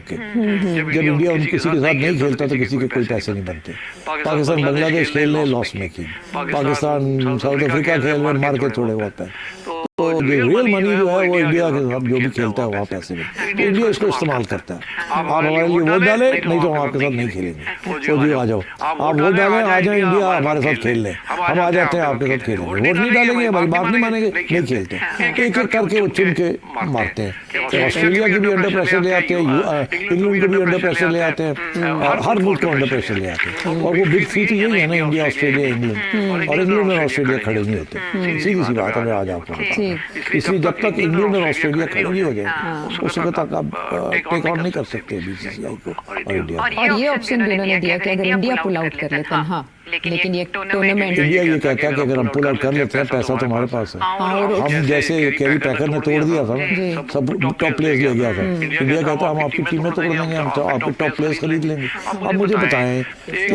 के। जब इंडिया उन किसी के साथ नहीं खेलता तो किसी के कोई पैसे नहीं बनते। पाकिस्तान बांग्लादेश खेल रहे loss making, Pakistan south Africa खेल रहे मार के थोड़े बहुत पैसे। तो रियल मनी जो है वो इंडिया के साथ जो भी खेलता है वहाँ पैसे मिलते हैं, तो इंडिया इसको इस्तेमाल करता है। आप हमारे लिए वोट डालें, नहीं तो हम आपके साथ नहीं खेलेंगे। तो जी आ जाओ, आप वोट डालें, आ जाए इंडिया हमारे साथ खेल लें, हम आ जाते हैं आपके साथ खेलेंगे। वोट नहीं डालेंगे, हमारी बात नहीं मानेंगे, नहीं खेलते। एक एक करके वो चुन के मारते हैं। तो ऑस्ट्रेलिया की भी अंडर प्रेशर ले आते हैं, इंग्लैंड को भी अंडर प्रेशर ले आते हैं, और हर मुल्क को अंडर प्रेशर ले आते हैं। और वो बिग थ्री तो यही है ना, इंडिया ऑस्ट्रेलिया इंग्लैंड, और इंग्लैंड और ऑस्ट्रेलिया खड़े नहीं होते। सीधी सी बात है, मैं आज आपको बताऊँ। इसलिए जब तक इंग्लैंड और ऑस्ट्रेलिया खड़े नहीं हो जाए उस वक्त तक आप टेक ऑन नहीं कर सकते बीसीसीआई को और इंडिया। और ये ऑप्शन भी उन्होंने दिया कि अगर इंडिया पुल आउट कर लेता है, हाँ, लेकिन ये टूर्नामेंट इंडिया ये कहता है कि अगर हम पुल आउट कर लेते हैं पैसा तो हमारे पास है। हम जैसे कैरी पैकर ने तोड़ दिया था ना, सब टॉप प्लेयर्स ले गया था। इंडिया कहता है हम आपकी टीमें तोड़ देंगे, हम तो आपके टॉप प्लेयर्स खरीद लेंगे। अब मुझे बताएं,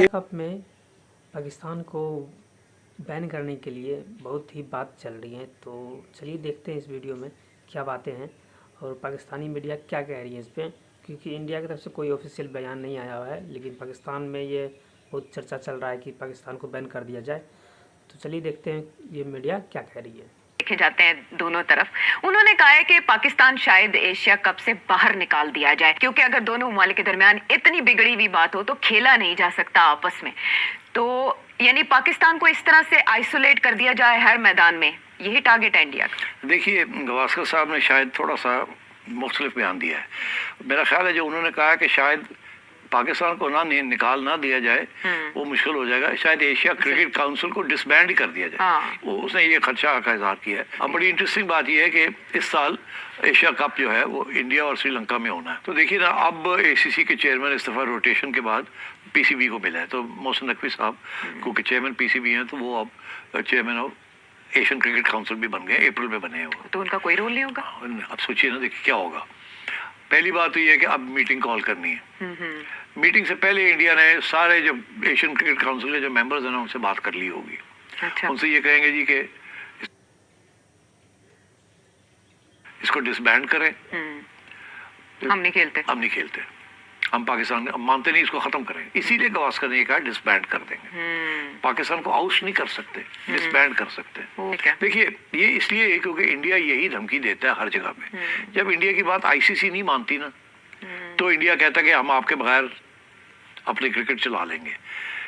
कप में पाकिस्तान को बैन करने के लिए बहुत ही बात चल रही है। तो चलिए देखते हैं इस वीडियो में क्या बातें हैं और पाकिस्तानी मीडिया क्या कह रही है इस पर, क्योंकि इंडिया की तरफ से कोई ऑफिशियल बयान नहीं आया हुआ है, लेकिन पाकिस्तान में ये बहुत चर्चा चल रहा है कि पाकिस्तान को बैन कर दिया जाए। तो चलिए देखते हैं ये मीडिया क्या कह रही है। देखे जाते हैं दोनों तरफ। उन्होंने कहा है कि पाकिस्तान शायद एशिया कप से बाहर निकाल दिया जाए, क्योंकि अगर दोनों ममालिक के दरमियान इतनी बिगड़ी हुई बात हो तो खेला नहीं जा सकता आपस में। तो यानी पाकिस्तान को इस तरह से आइसोलेट कर दिया जाए हर मैदान में, यही टारगेट है इंडिया का। देखिए, गवास्कर साहब ने शायद थोड़ा सा मुख्तलिफ बयान दिया है। मेरा ख्याल है जो उन्होंने कहा कि शायद पाकिस्तान को निकाल ना दिया जाए वो मुश्किल हो जाएगा, शायद एशिया क्रिकेट काउंसिल को डिसबैंड ही कर दिया जाए। वो उसने ये खदशा का इजहार किया है। अब बड़ी इंटरेस्टिंग बात यह है कि इस साल एशिया कप जो है वो इंडिया और श्रीलंका में होना है। तो देखिए ना, अब एसीसी के चेयरमैन इस दफ़ा रोटेशन के बाद पीसीबी को मिला है। तो मोहसिन नकवी साहब क्योंकि चेयरमैन पीसीबी हैं, तो वो अब chairman of Asian cricket council भी बन गए, अप्रैल में बने हैं वो। तो उनका कोई रोल नहीं होगा। अब सोचिए ना, देखिए क्या होगा। पहली बात तो ये है कि अब मीटिंग कॉल करनी है। मीटिंग से पहले इंडिया ने सारे जो एशियन क्रिकेट काउंसिल के जो मेंबर्स हैं ना उनसे बात कर ली होगी। अच्छा। उनसे ये कहेंगे जी कि इसको डिसबैंड करें, हम नहीं खेलते, हम नहीं खेलते, हम पाकिस्तान मानते नहीं, इसको खत्म करें। इसीलिए गवास्कर ने कहा डिसबैंड कर देंगे। पाकिस्तान को आउट नहीं कर सकते, डिसबैंड कर सकते। देखिए, ये इसलिए क्योंकि इंडिया यही धमकी देता है हर जगह पे। जब इंडिया की बात आईसीसी नहीं मानती ना, तो इंडिया कहता है कि हम आपके बगैर अपने क्रिकेट चला लेंगे।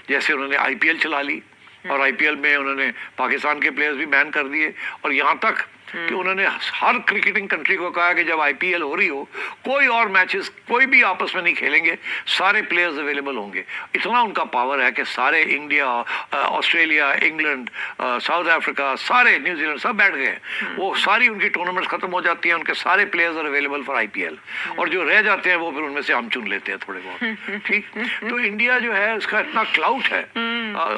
जैसे उन्होंने आईपीएल चला ली, और आईपीएल में उन्होंने पाकिस्तान के प्लेयर्स भी बैन कर दिए, और यहाँ तक कि उन्होंने हर क्रिकेटिंग कंट्री को कहा कि जब आईपीएल हो रही हो कोई और मैचेस कोई भी आपस में नहीं खेलेंगे, सारे प्लेयर्स अवेलेबल होंगे। इतना उनका पावर है कि सारे India, Australia, England, south Africa, सारे न्यूजीलैंड सब बैठ गए। वो सारी उनकी टूर्नामेंट्स खत्म हो जाती हैं, उनके सारे players are available for IPL, और जो रह जाते हैं वो फिर उनमें से हम चुन लेते हैं थोड़े बहुत। ठीक। तो इंडिया जो है उसका इतना क्लाउट है,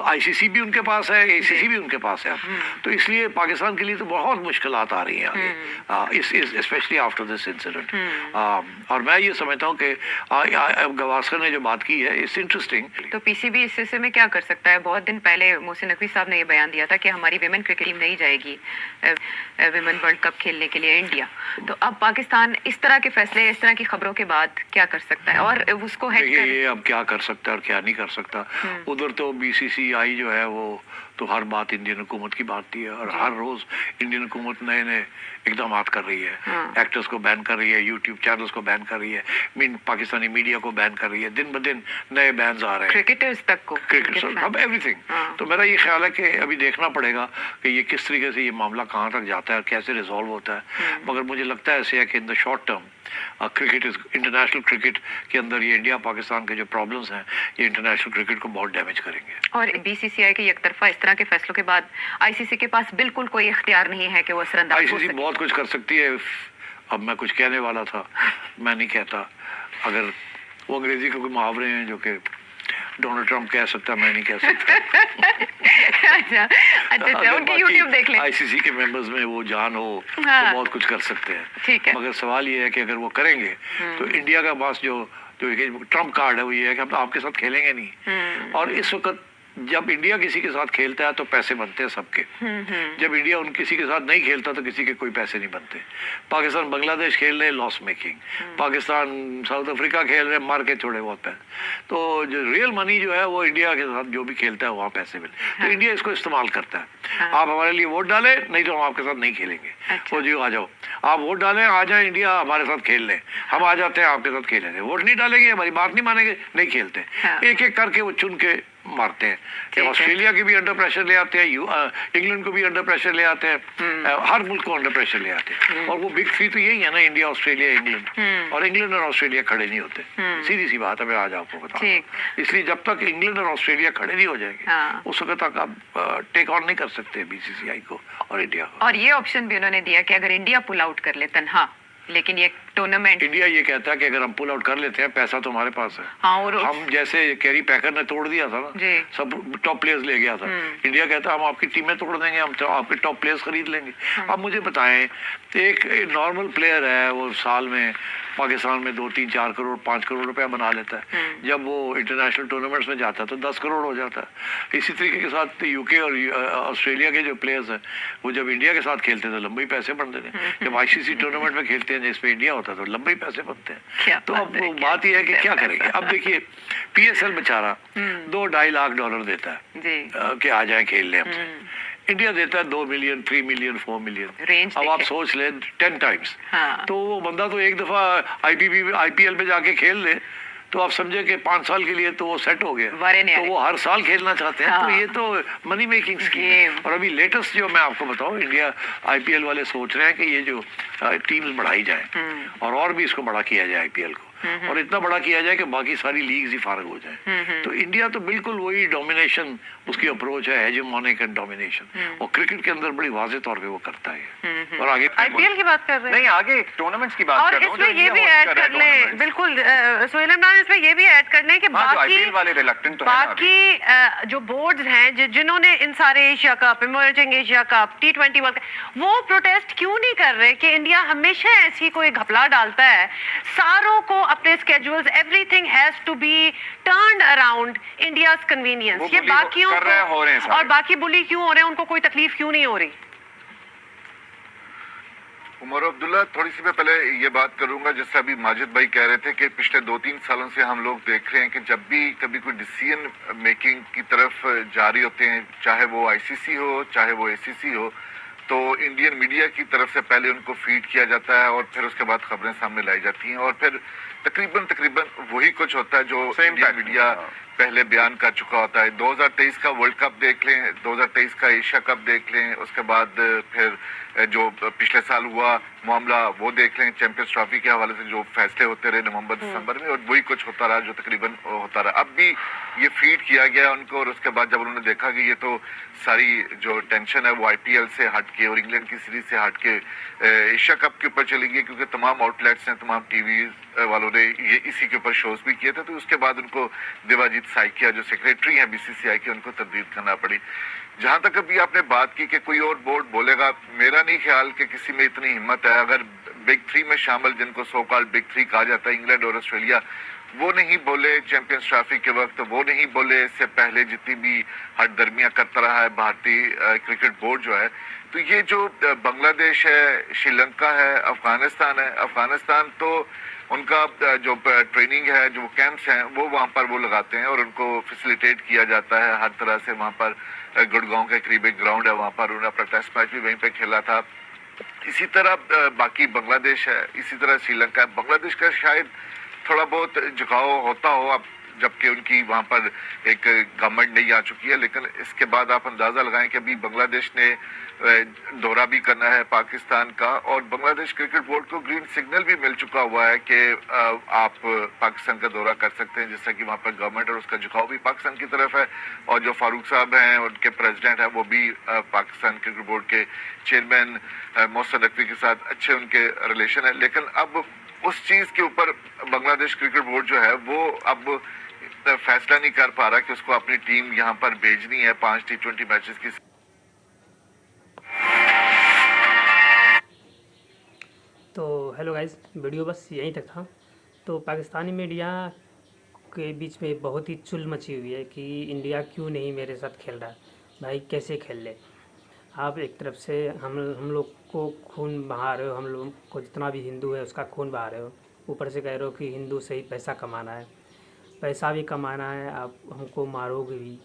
आईसीसी भी उनके पास है, एसीसी भी उनके पास है। तो इसलिए पाकिस्तान के लिए तो बहुत मुश्किल आ रही है आगे, स्पेशली आफ्टर दिस इंसिडेंट। और मैं ये समझता हूँ कि गवास्कर ने जो बात की है इट्स इंटरेस्टिंग। तो पीसीबी इस सिलसिले में क्या कर सकता है? बहुत दिन पहले मोहसिन नकवी साहब ने ये बयान दिया था कि हमारी विमेन क्रिकेट टीम नहीं जाएगी विमेन वर्ल्ड कप खेलने के लिए इंडिया। तो अब पाकिस्तान इस तरह के फैसले, इस तरह की खबरों के बाद क्या कर सकता है, और उसको ये अब क्या कर सकता है और क्या नहीं कर सकता। उधर तो बीसीसीआई जो है वो तो हर बात इंडियन हुकूमत की बात है, और हर रोज इंडियन हुकूमत नए नए इकदाम कर रही है। एक्टर्स को बैन कर रही है, यूट्यूब चैनल्स को बैन कर रही है, पाकिस्तानी मीडिया को बैन कर रही है। दिन ब दिन नए बैन्स आ रहे हैं, क्रिकेटर्स तक को, क्रिकेटर्स, अब एवरीथिंग। तो मेरा ये ख्याल है कि अभी देखना पड़ेगा कि ये किस तरीके से ये मामला कहाँ तक जाता है और कैसे रिजॉल्व होता है। मगर मुझे लगता है ऐसे है कि in the short term cricket, international cricket के अंदर ये इंडिया पाकिस्तान के जो प्रॉब्लम्स हैं ये इंटरनेशनल क्रिकेट को बहुत डैमेज करेंगे। और बीसीसीआई के एक तरफा इस तरह के फैसलों के बाद आईसीसी के पास बिल्कुल कोई इख्तियार नहीं है कि वो असरअंदाज हो सके। आईसीसी बहुत कुछ कर सकती है। अब मैं कुछ कहने वाला था, मैं नहीं कहता। अगर वो अंग्रेजी के कोई मुहावरे हैं जो कि डोनाल्ड ट्रंप कह सकता, मैं नहीं कह सकता। अच्छा, उनके यूट्यूब देख लें। आईसीसी के मेंबर्स में वो जान हो तो बहुत कुछ कर सकते हैं। ठीक है। मगर सवाल ये है कि अगर वो करेंगे तो इंडिया का पास जो ट्रम्प कार्ड है वो ये है कि हम तो आपके साथ खेलेंगे नहीं। और इस वक्त जब इंडिया किसी के साथ खेलता है तो पैसे बनते हैं सबके। जब इंडिया उन किसी के साथ नहीं खेलता तो किसी के कोई पैसे नहीं बनते। पाकिस्तान बांग्लादेश खेल रहे loss making, Pakistan south Africa खेल रहे मार के थोड़े बहुत पैसे। तो जो रियल मनी जो है वो इंडिया के साथ जो भी खेलता है वहाँ पैसे मिलते। तो इंडिया इसको इस्तेमाल करता है। आप हमारे लिए वोट डालें, नहीं तो हम आपके साथ नहीं खेलेंगे। वो जी आ जाओ, आप वोट डालें, आ जाए इंडिया हमारे साथ खेल लें, हम आ जाते हैं आपके साथ खेलेंगे। वोट नहीं डालेंगे, हमारी बात नहीं मानेंगे, नहीं खेलते। एक एक करके वो चुन के मारते हैं। ऑस्ट्रेलिया की भी अंडर प्रेशर ले आते हैं, इंग्लैंड को भी अंडर प्रेशर ले आते हैं, हर मुल्क को अंडर प्रेशर ले आते हैं। और वो बिग थ्री तो यही है ना, इंडिया, ऑस्ट्रेलिया, इंग्लैंड। और इंग्लैंड और ऑस्ट्रेलिया खड़े नहीं होते। सीधी सी बात है, मैं आज आपको बता रहा हूं। इसलिए जब तक इंग्लैंड और ऑस्ट्रेलिया खड़े नहीं हो जाएंगे उस वक्त तक आप टेक ऑन नहीं कर सकते बीसीसीआई को और इंडिया को। और ये ऑप्शन भी उन्होंने दिया कि अगर इंडिया पुल आउट कर ले तन्हा, लेकिन ये टूर्नामेंट, इंडिया ये कहता है कि अगर हम पुल आउट कर लेते हैं पैसा तो हमारे पास है। हाँ, और हम जैसे कैरी पैकर ने तोड़ दिया था ना, सब टॉप प्लेयर्स ले गया था। इंडिया कहता है हम आपकी टीमें तोड़ देंगे, हम तो आपके टॉप प्लेयर्स खरीद लेंगे। अब मुझे बताएं, एक नॉर्मल प्लेयर है वो साल में पाकिस्तान में 2, 3, 4 करोड़ 5 करोड़ रुपया बना लेता है। जब वो इंटरनेशनल टूर्नामेंट्स में जाता है तो 10 करोड़ हो जाता है। इसी तरीके के साथ यूके और ऑस्ट्रेलिया के जो प्लेयर्स हैं वो जब इंडिया के साथ खेलते थे लंबे पैसे बनते थे। जब आईसीसी टूर्नामेंट में खेलते हैं जिसमें इंडिया होता है तो लंबे पैसे बनते हैं। तो अब बात यह है कि क्या करेंगे। अब देखिए पीएसएल बेचारा 2-2.5 लाख डॉलर देता है कि आ जाए खेल ले हमसे। इंडिया देता है 2 मिलियन, 3 मिलियन, 4 मिलियन। अब आप सोच ले 10 टाइम्स। तो वो बंदा तो एक दफा आईपीएल पे जाके खेल ले तो आप समझे कि 5 साल के लिए तो वो सेट हो गया। तो वो हर साल खेलना चाहते हैं। तो ये तो मनी मेकिंग स्कीम। और अभी लेटेस्ट जो मैं आपको बताऊं, इंडिया आईपीएल वाले सोच रहे हैं कि ये जो टीम्स बढ़ाई जाए और भी इसको बड़ा किया जाए आईपीएल को, और इतना बड़ा किया जाए कि बाकी सारी लीग्स ही फारग हो जाए। तो इंडिया तो बिल्कुल वही डोमिनेशन उसकी अप्रोच है, हेजेमोनिक एंड डोमिनेशन, और क्रिकेट के अंदर बड़ी वाज़ेह तौर पे वो करता है। और आगे आईपीएल की बात कर रहे हैं, नहीं आगे टूर्नामेंट्स की बात और कर रहे हैं। इसमें ये भी ऐड कर लें, बिल्कुल सोहेल इमरान, इसमें ये भी ऐड कर लें कि बाकी वाले रिलक्टेंट तो बाकी जो बोर्ड्स हैं जिन्होंने इन सारे Asia cup, emerging Asia cup, T20 world cup, वो प्रोटेस्ट क्यों नहीं कर रहे कि इंडिया हमेशा ऐसी कोई घपला डालता है, सारों को अपने schedules, everything has to be turned around India's convenience. ये बाकियों को, और बाकी बुली क्यों हो रहे हैं, उनको कोई तकलीफ क्यों नहीं हो रही? उमर अब्दुल्ला, थोड़ी सी मैं पहले ये बात करूंगा, जैसे अभी माजिद भाई कह रहे थे कि पिछले 2-3 सालों से हम लोग देख रहे हैं कि जब भी कभी कोई डिसीजन मेकिंग की तरफ जा रही होते हैं, चाहे वो आईसीसी हो चाहे वो एसीसी हो, तो इंडियन मीडिया की तरफ से पहले उनको फीड किया जाता है और फिर उसके बाद खबरें सामने लाई जाती हैं, और फिर तकरीबन वही कुछ होता है जो इंडियन मीडिया पहले बयान कर चुका होता है। 2023 का वर्ल्ड कप देख लें, 2023 का एशिया कप देख लें, उसके बाद फिर जो पिछले साल हुआ मामला वो देख लें, चैंपियंस ट्रॉफी के हवाले से जो फैसले होते रहे नवंबर दिसंबर में, और वही कुछ होता रहा जो तकरीबन होता रहा। अब भी ये फीड किया गया उनको, और उसके बाद जब उन्होंने देखा कि ये तो सारी जो टेंशन है वो आईपीएल से हट के और इंग्लैंड की सीरीज से हट के एशिया कप के ऊपर चली गई, क्योंकि तमाम आउटलेट्स हैं, तमाम टीवी वालों ने ये इसी के ऊपर शोज भी किए थे, तो उसके बाद उनको देवाजीत साइकिया जो सेक्रेटरी है बीसीसीआई की, उनको तब्दील करना पड़ी। जहां तक अभी आपने बात की कि कोई और बोर्ड बोलेगा, मेरा नहीं ख्याल कि किसी में इतनी हिम्मत है। अगर बिग 3 में शामिल, जिनको सो कॉल्ड बिग 3 कहा जाता है, इंग्लैंड और ऑस्ट्रेलिया, वो नहीं बोले चैंपियंस ट्रॉफी के वक्त, वो नहीं बोले इससे पहले जितनी भी हटदर्मियां करता रहा है भारतीय क्रिकेट बोर्ड जो है, तो ये जो बांग्लादेश है, श्रीलंका है, अफगानिस्तान है, अफगानिस्तान तो उनका जो ट्रेनिंग है, जो कैंप्स हैं, वो वहाँ पर वो लगाते हैं और उनको फैसिलिटेट किया जाता है हर तरह से। वहाँ पर गुड़गांव के करीब एक ग्राउंड है, वहाँ पर उन्होंने अपना टेस्ट मैच भी वहीं पे खेला था। इसी तरह बाकी बांग्लादेश है, इसी तरह श्रीलंका है। बांग्लादेश का शायद थोड़ा बहुत झुकाव होता हो अब, जबकि उनकी वहाँ पर एक गवर्नमेंट नहीं आ चुकी है, लेकिन इसके बाद आप अंदाजा लगाएं कि अभी बांग्लादेश ने दौरा भी करना है पाकिस्तान का, और बांग्लादेश क्रिकेट बोर्ड को ग्रीन सिग्नल भी मिल चुका हुआ है कि आप पाकिस्तान का दौरा कर सकते हैं, जिससे कि वहाँ पर गवर्नमेंट और उसका झुकाव भी पाकिस्तान की तरफ है। और जो फारूक साहब हैं, उनके प्रेसिडेंट हैं, वो भी पाकिस्तान क्रिकेट बोर्ड के चेयरमैन मोहसिन नकवी के साथ अच्छे उनके रिलेशन है। लेकिन अब उस चीज के ऊपर बांग्लादेश क्रिकेट बोर्ड जो है वो अब फैसला नहीं कर पा रहा कि उसको अपनी टीम यहाँ पर भेजनी है 5 T20 मैचेस की। तो हेलो गाइस, वीडियो बस यहीं तक था। तो पाकिस्तानी मीडिया के बीच में बहुत ही चुल मची हुई है कि इंडिया क्यों नहीं मेरे साथ खेल रहा है। भाई कैसे खेल ले आप? एक तरफ से हम लोग को खून बहा रहे हो, हम लोग को जितना भी हिंदू है उसका खून बहा रहे हो, ऊपर से कह रहे हो कि हिंदू से ही पैसा कमाना है, पैसा भी कमाना है, आप हमको मारोगे भी,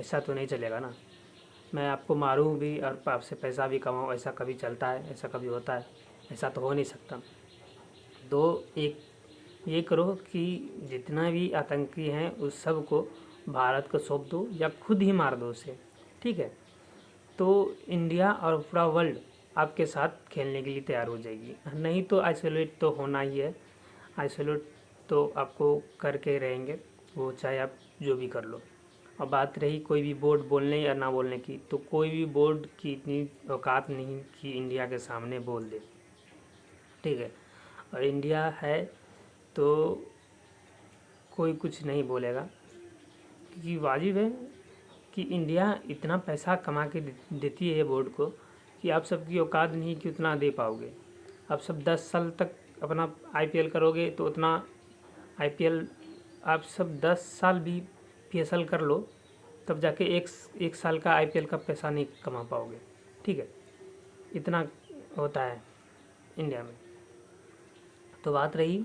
ऐसा तो नहीं चलेगा ना। मैं आपको मारूं भी और आपसे पैसा भी कमाऊं, ऐसा कभी चलता है? ऐसा कभी होता है? ऐसा तो हो नहीं सकता। तो एक ये करो कि जितना भी आतंकी हैं उस सब को भारत को सौंप दो या खुद ही मार दो उसे, ठीक है? तो इंडिया और पूरा वर्ल्ड आपके साथ खेलने के लिए तैयार हो जाएगी। नहीं तो आइसोलेट तो होना ही है, आइसोलेट तो आपको करके रहेंगे, वो चाहे आप जो भी कर लो। और बात रही कोई भी बोर्ड बोलने या ना बोलने की, तो कोई भी बोर्ड की इतनी औकात नहीं कि इंडिया के सामने बोल दे, ठीक है? और इंडिया है तो कोई कुछ नहीं बोलेगा, क्योंकि वाजिब है कि इंडिया इतना पैसा कमा के देती है बोर्ड को कि आप सबकी औकात नहीं कि उतना दे पाओगे। आप सब 10 साल तक अपना IPL करोगे तो उतना IPL आप सब 10 साल भी PSL कर लो तब जाके एक साल का IPL का पैसा नहीं कमा पाओगे, ठीक है? इतना होता है इंडिया में। तो बात रही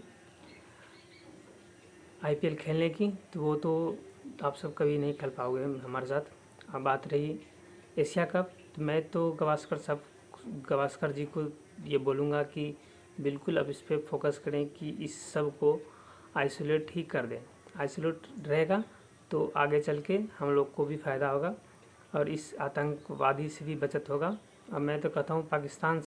IPL खेलने की, तो वो तो आप सब कभी नहीं खेल पाओगे हमारे साथ। अब बात रही एशिया कप, तो मैं तो गावस्कर जी को ये बोलूँगा कि बिल्कुल अब इस पर फोकस करें कि इस सब को आइसोलेट ही कर दें। आइसोलेट रहेगा तो आगे चल के हम लोग को भी फ़ायदा होगा और इस आतंकवादी से भी बचत होगा। अब मैं तो कहता हूँ पाकिस्तान